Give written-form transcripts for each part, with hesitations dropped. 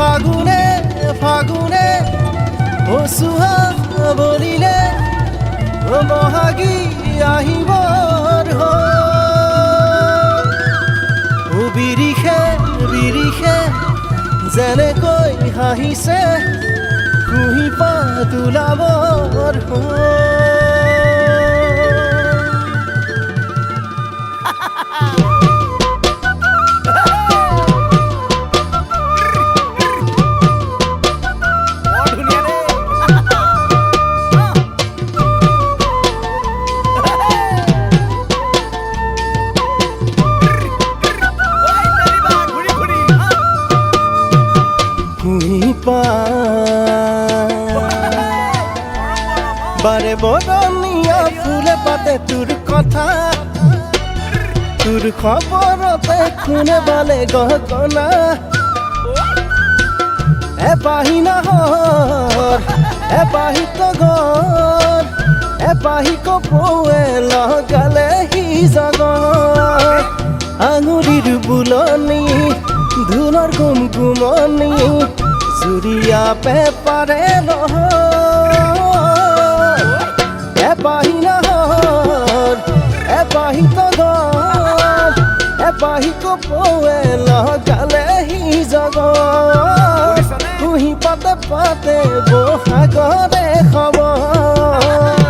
ফাগুনে ফাগুনে হচুহা বলিলে বহাগী আহিবৰ বিৰিষে বিৰিষে যেনেকৈ হাঁহিছে কুঁহি পাত ওলাবৰ বাৰে বদনিয়া ফুলে পাতে তোৰ কথা তোৰ খবৰতে খুনে বালে গগনা এপাহি নাহৰ এপাহি তগৰ এপাহি কপৌৱে লগালে সি জগৰ আঙুলিৰ বুলনি ধুনৰ গুমগুমনি জুৰিয়া পেপাৰে এপাহি নাহৰ এপাহি তগৰ এপাহি কপৌৱে লগালে সি জগৰ কুঁহি পাতে পাতে বহাগৰে খবৰ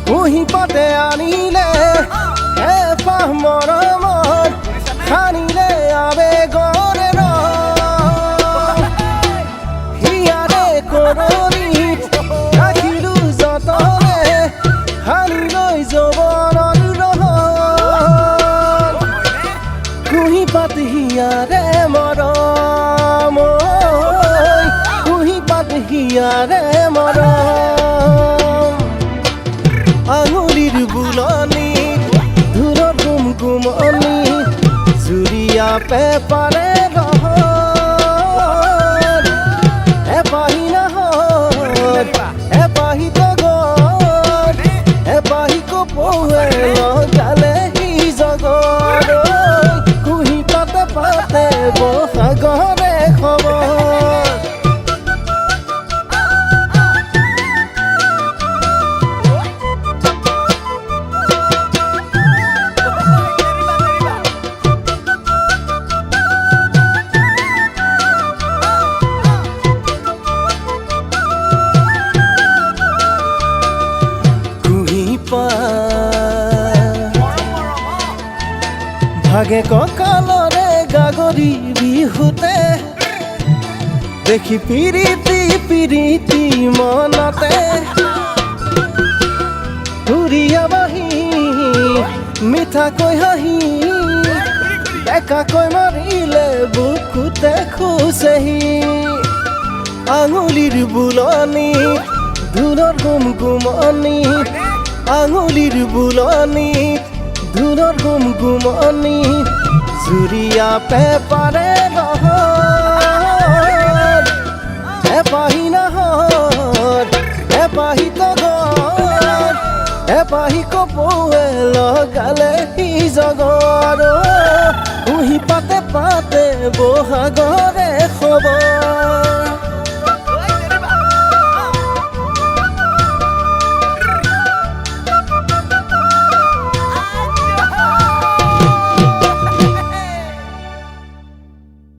কুঁহি পাতে আনিলে এপাহ মৰমৰ খানিলে আবেগৰে হিয়াৰে কৰণীত ৰাখিলো যতনে সানি লৈ যৌৱনৰ ৰহন কুঁহি পাত হিয়াৰে মৰম কুঁহি পাত হিয়াৰে মৰম আঙুলিৰ বুলনি ধুনৰ গুমগুমনি জুৰিয়া পেপাৰে এপাহি নাহৰ এপাহি তগৰ এপাহি কপৌৱে লগালে সি জগৰ কুঁহি পাতে পাতে বহাগৰে খবৰ ভাগে কঁকালৰে গাগৰি বিহুতে দেখি পিৰিতি পিৰিতি মনতে ঘূৰিয়া বাহি মিঠাকৈ হাঁহি একাকৈ মাৰিলে বুকুতে খুচেহি আঙুলিৰ বুলনি ধুনৰ গুমগুমনি আঙুলিৰ বুলনি ধুনৰ গুমগুমনি জুৰিয়া পেপাৰে এপাহি নাহৰ এপাহি তগৰ এপাহি কপৌৱে লগালে সি জগৰ কুঁহি পাতে পাতে বহাগৰ